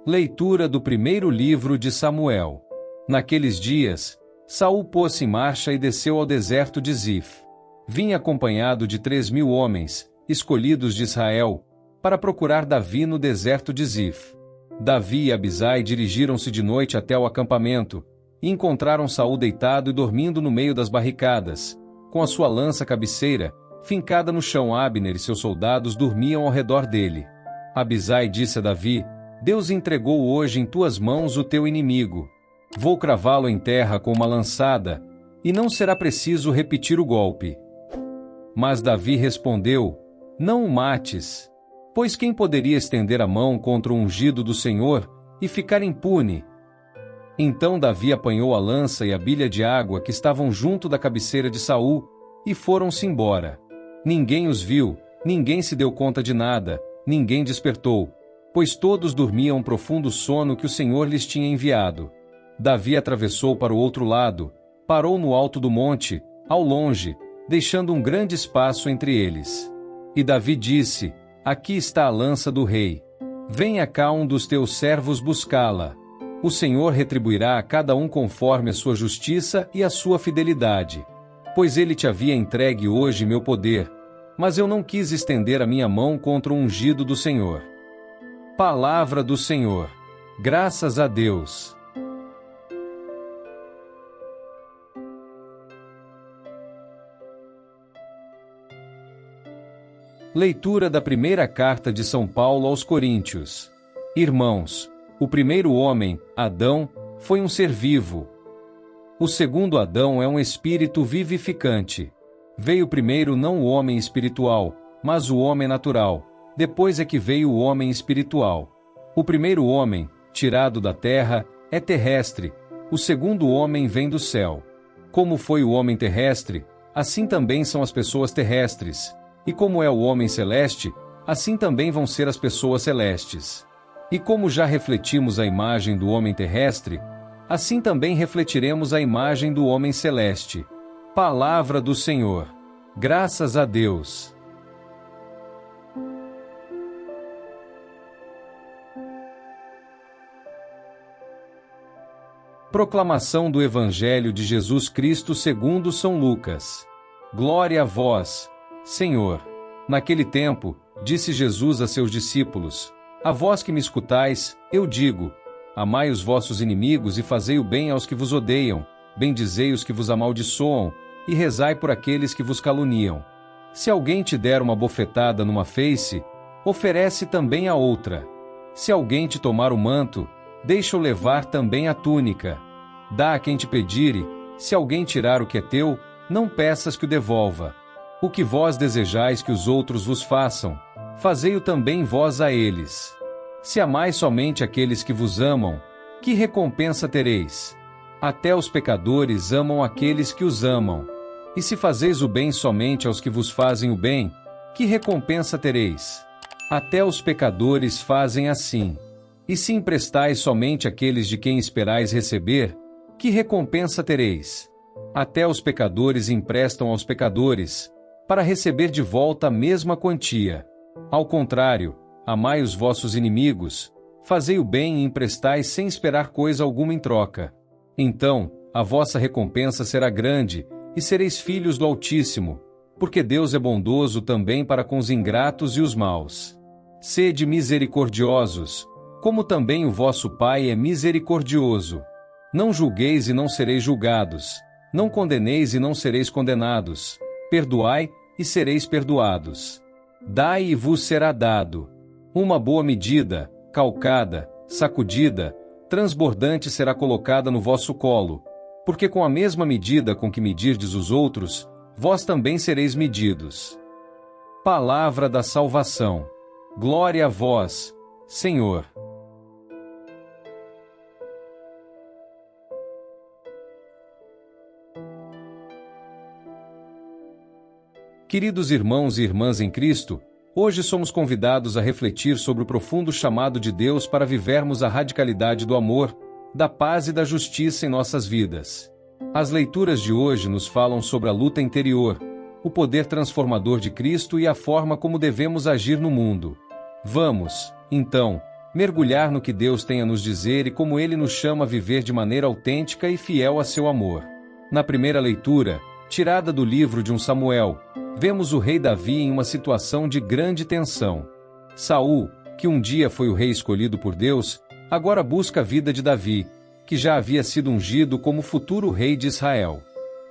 Leitura do primeiro livro de Samuel. Naqueles dias, Saul pôs-se em marcha e desceu ao deserto de Zif. Vinha acompanhado de 3.000 homens, escolhidos de Israel, para procurar Davi no deserto de Zif. Davi e Abisai dirigiram-se de noite até o acampamento, e encontraram Saul deitado e dormindo no meio das barricadas, com a sua lança cabeceira, fincada no chão. Abner e seus soldados dormiam ao redor dele. Abisai disse a Davi: Deus entregou hoje em tuas mãos o teu inimigo. Vou cravá-lo em terra com uma lançada, e não será preciso repetir o golpe. Mas Davi respondeu: Não o mates, pois quem poderia estender a mão contra o ungido do Senhor e ficar impune? Então Davi apanhou a lança e a bilha de água que estavam junto da cabeceira de Saul, e foram-se embora. Ninguém os viu, ninguém se deu conta de nada, ninguém despertou, pois todos dormiam um profundo sono que o Senhor lhes tinha enviado. Davi atravessou para o outro lado, parou no alto do monte, ao longe, deixando um grande espaço entre eles. E Davi disse: Aqui está a lança do rei. Venha cá um dos teus servos buscá-la. O Senhor retribuirá a cada um conforme a sua justiça e a sua fidelidade. Pois ele te havia entregue hoje meu poder, mas eu não quis estender a minha mão contra o ungido do Senhor. Palavra do Senhor. Graças a Deus. Leitura da primeira carta de São Paulo aos Coríntios. Irmãos, o primeiro homem, Adão, foi um ser vivo. O segundo Adão é um espírito vivificante. Veio primeiro não o homem espiritual, mas o homem natural. Depois é que veio o homem espiritual. O primeiro homem, tirado da terra, é terrestre. O segundo homem vem do céu. Como foi o homem terrestre, assim também são as pessoas terrestres. E como é o homem celeste, assim também vão ser as pessoas celestes. E como já refletimos a imagem do homem terrestre, assim também refletiremos a imagem do homem celeste. Palavra do Senhor. Graças a Deus. Proclamação do Evangelho de Jesus Cristo segundo São Lucas. Glória a vós, Senhor. Naquele tempo, disse Jesus a seus discípulos: A vós que me escutais, eu digo: amai os vossos inimigos e fazei o bem aos que vos odeiam, bendizei os que vos amaldiçoam, e rezai por aqueles que vos caluniam. Se alguém te der uma bofetada numa face, oferece também a outra. Se alguém te tomar o manto, deixa-o levar também a túnica. Dá a quem te pedire. Se alguém tirar o que é teu, não peças que o devolva. O que vós desejais que os outros vos façam, fazei-o também vós a eles. Se amais somente aqueles que vos amam, que recompensa tereis? Até os pecadores amam aqueles que os amam. E se fazeis o bem somente aos que vos fazem o bem, que recompensa tereis? Até os pecadores fazem assim. E se emprestais somente àqueles de quem esperais receber, que recompensa tereis? Até os pecadores emprestam aos pecadores, para receber de volta a mesma quantia. Ao contrário, amai os vossos inimigos, fazei o bem e emprestai sem esperar coisa alguma em troca. Então, a vossa recompensa será grande, e sereis filhos do Altíssimo, porque Deus é bondoso também para com os ingratos e os maus. Sede misericordiosos, como também o vosso Pai é misericordioso. Não julgueis e não sereis julgados, não condeneis e não sereis condenados, perdoai e sereis perdoados. Dai e vos será dado. Uma boa medida, calcada, sacudida, transbordante será colocada no vosso colo, porque com a mesma medida com que medirdes os outros, vós também sereis medidos. Palavra da salvação. Glória a vós, Senhor. Queridos irmãos e irmãs em Cristo, hoje somos convidados a refletir sobre o profundo chamado de Deus para vivermos a radicalidade do amor, da paz e da justiça em nossas vidas. As leituras de hoje nos falam sobre a luta interior, o poder transformador de Cristo e a forma como devemos agir no mundo. Vamos, então, mergulhar no que Deus tem a nos dizer e como Ele nos chama a viver de maneira autêntica e fiel a seu amor. Na primeira leitura, tirada do livro de 1 Samuel, vemos o rei Davi em uma situação de grande tensão. Saul, que um dia foi o rei escolhido por Deus, agora busca a vida de Davi, que já havia sido ungido como futuro rei de Israel.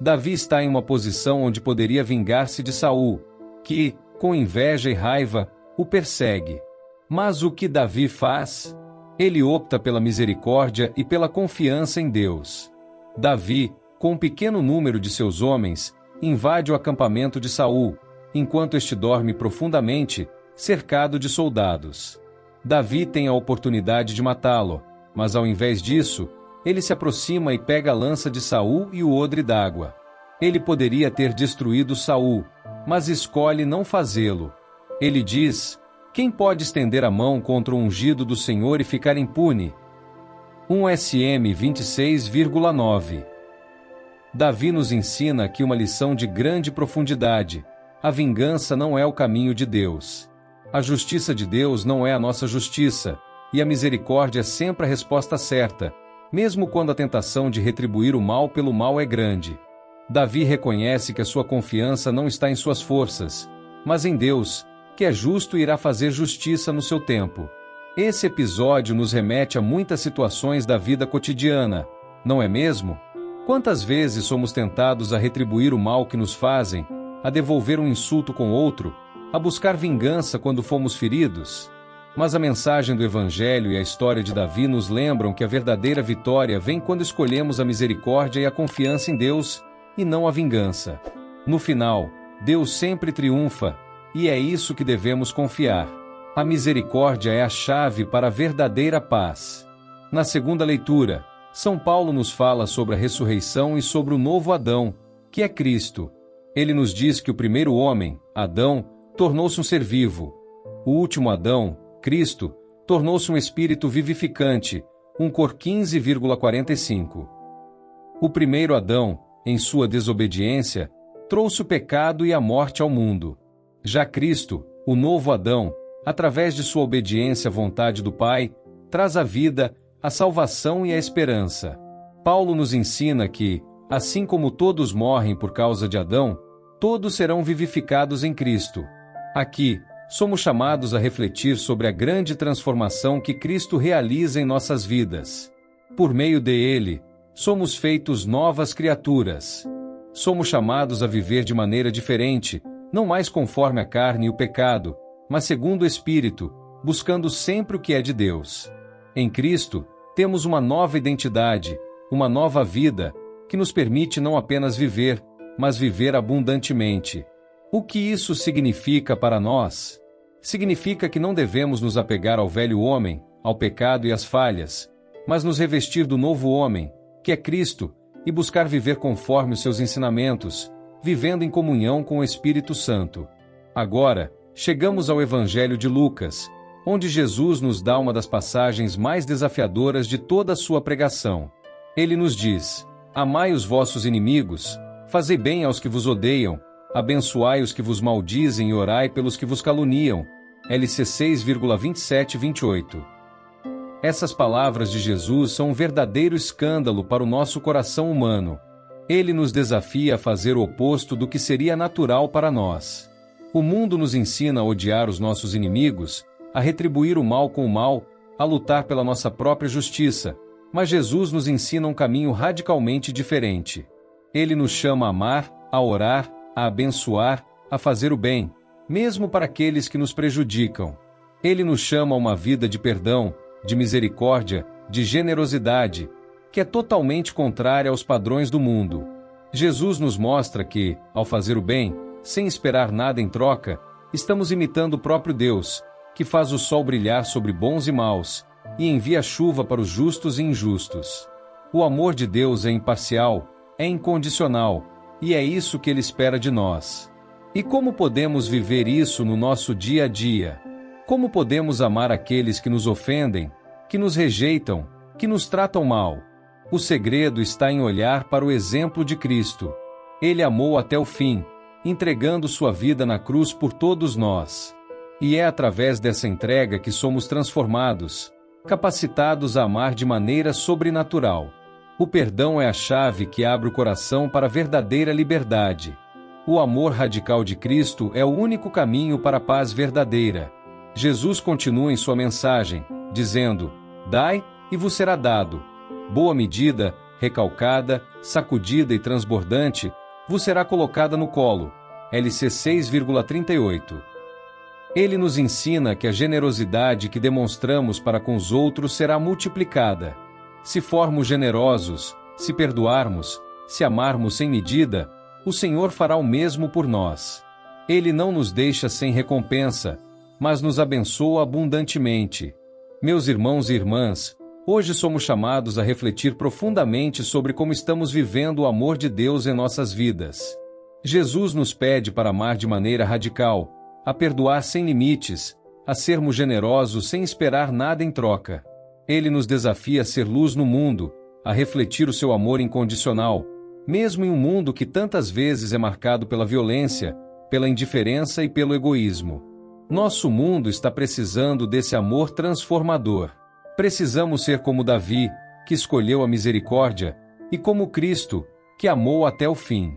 Davi está em uma posição onde poderia vingar-se de Saul, que, com inveja e raiva, o persegue. Mas o que Davi faz? Ele opta pela misericórdia e pela confiança em Deus. Davi, com um pequeno número de seus homens, invade o acampamento de Saul, enquanto este dorme profundamente, cercado de soldados. Davi tem a oportunidade de matá-lo, mas ao invés disso, ele se aproxima e pega a lança de Saul e o odre d'água. Ele poderia ter destruído Saul, mas escolhe não fazê-lo. Ele diz: quem pode estender a mão contra o ungido do Senhor e ficar impune? 1 SM 26,9. Davi nos ensina aqui uma lição de grande profundidade. A vingança não é o caminho de Deus. A justiça de Deus não é a nossa justiça, e a misericórdia é sempre a resposta certa, mesmo quando a tentação de retribuir o mal pelo mal é grande. Davi reconhece que a sua confiança não está em suas forças, mas em Deus, que é justo e irá fazer justiça no seu tempo. Esse episódio nos remete a muitas situações da vida cotidiana, não é mesmo? Quantas vezes somos tentados a retribuir o mal que nos fazem, a devolver um insulto com outro, a buscar vingança quando fomos feridos? Mas a mensagem do Evangelho e a história de Davi nos lembram que a verdadeira vitória vem quando escolhemos a misericórdia e a confiança em Deus, e não a vingança. No final, Deus sempre triunfa, e é isso que devemos confiar. A misericórdia é a chave para a verdadeira paz. Na segunda leitura, São Paulo nos fala sobre a ressurreição e sobre o novo Adão, que é Cristo. Ele nos diz que o primeiro homem, Adão, tornou-se um ser vivo. O último Adão, Cristo, tornou-se um espírito vivificante, um cor 15,45. O primeiro Adão, em sua desobediência, trouxe o pecado e a morte ao mundo. Já Cristo, o novo Adão, através de sua obediência à vontade do Pai, traz a vida, a salvação e a esperança. Paulo nos ensina que, assim como todos morrem por causa de Adão, todos serão vivificados em Cristo. Aqui, somos chamados a refletir sobre a grande transformação que Cristo realiza em nossas vidas. Por meio dele, somos feitos novas criaturas. Somos chamados a viver de maneira diferente, não mais conforme a carne e o pecado, mas segundo o Espírito, buscando sempre o que é de Deus. Em Cristo, temos uma nova identidade, uma nova vida, que nos permite não apenas viver, mas viver abundantemente. O que isso significa para nós? Significa que não devemos nos apegar ao velho homem, ao pecado e às falhas, mas nos revestir do novo homem, que é Cristo, e buscar viver conforme os seus ensinamentos, vivendo em comunhão com o Espírito Santo. Agora, chegamos ao Evangelho de Lucas, onde Jesus nos dá uma das passagens mais desafiadoras de toda a sua pregação. Ele nos diz: amai os vossos inimigos, fazei bem aos que vos odeiam, abençoai os que vos maldizem e orai pelos que vos caluniam. LC 6,27-28. Essas palavras de Jesus são um verdadeiro escândalo para o nosso coração humano. Ele nos desafia a fazer o oposto do que seria natural para nós. O mundo nos ensina a odiar os nossos inimigos, a retribuir o mal com o mal, a lutar pela nossa própria justiça, mas Jesus nos ensina um caminho radicalmente diferente. Ele nos chama a amar, a orar, a abençoar, a fazer o bem, mesmo para aqueles que nos prejudicam. Ele nos chama a uma vida de perdão, de misericórdia, de generosidade, que é totalmente contrária aos padrões do mundo. Jesus nos mostra que, ao fazer o bem, sem esperar nada em troca, estamos imitando o próprio Deus, que faz o sol brilhar sobre bons e maus, e envia chuva para os justos e injustos. O amor de Deus é imparcial, é incondicional, e é isso que Ele espera de nós. E como podemos viver isso no nosso dia a dia? Como podemos amar aqueles que nos ofendem, que nos rejeitam, que nos tratam mal? O segredo está em olhar para o exemplo de Cristo. Ele amou até o fim, entregando sua vida na cruz por todos nós. E é através dessa entrega que somos transformados, capacitados a amar de maneira sobrenatural. O perdão é a chave que abre o coração para a verdadeira liberdade. O amor radical de Cristo é o único caminho para a paz verdadeira. Jesus continua em sua mensagem, dizendo: Dai, e vos será dado. Boa medida, recalcada, sacudida e transbordante, vos será colocada no colo. LC 6,38. Ele nos ensina que a generosidade que demonstramos para com os outros será multiplicada. Se formos generosos, se perdoarmos, se amarmos sem medida, o Senhor fará o mesmo por nós. Ele não nos deixa sem recompensa, mas nos abençoa abundantemente. Meus irmãos e irmãs, hoje somos chamados a refletir profundamente sobre como estamos vivendo o amor de Deus em nossas vidas. Jesus nos pede para amar de maneira radical, a perdoar sem limites, a sermos generosos sem esperar nada em troca. Ele nos desafia a ser luz no mundo, a refletir o seu amor incondicional, mesmo em um mundo que tantas vezes é marcado pela violência, pela indiferença e pelo egoísmo. Nosso mundo está precisando desse amor transformador. Precisamos ser como Davi, que escolheu a misericórdia, e como Cristo, que amou até o fim.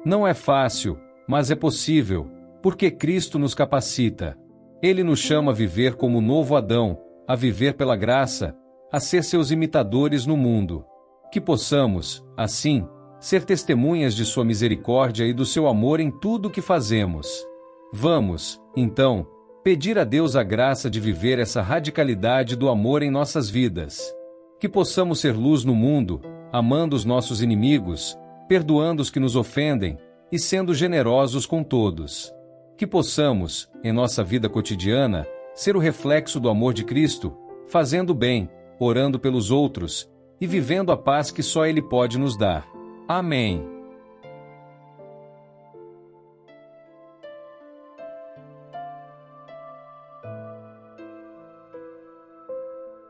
Não é fácil, mas é possível, porque Cristo nos capacita. Ele nos chama a viver como o novo Adão, a viver pela graça, a ser seus imitadores no mundo. Que possamos, assim, ser testemunhas de sua misericórdia e do seu amor em tudo o que fazemos. Vamos, então, pedir a Deus a graça de viver essa radicalidade do amor em nossas vidas. Que possamos ser luz no mundo, amando os nossos inimigos, perdoando os que nos ofendem e sendo generosos com todos. Que possamos, em nossa vida cotidiana, ser o reflexo do amor de Cristo, fazendo bem, orando pelos outros e vivendo a paz que só Ele pode nos dar. Amém.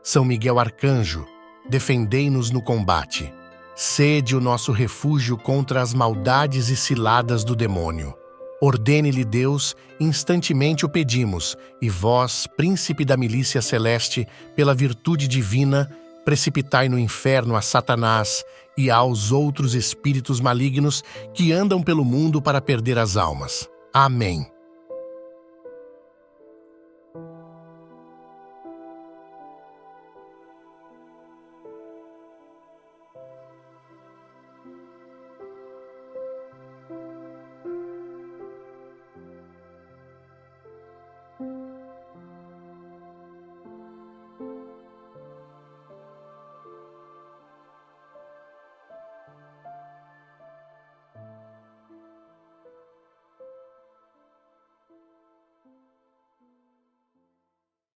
São Miguel Arcanjo, defendei-nos no combate. Sede o nosso refúgio contra as maldades e ciladas do demônio. Ordene-lhe Deus, instantemente o pedimos, e vós, príncipe da milícia celeste, pela virtude divina, precipitai no inferno a Satanás e aos outros espíritos malignos que andam pelo mundo para perder as almas. Amém.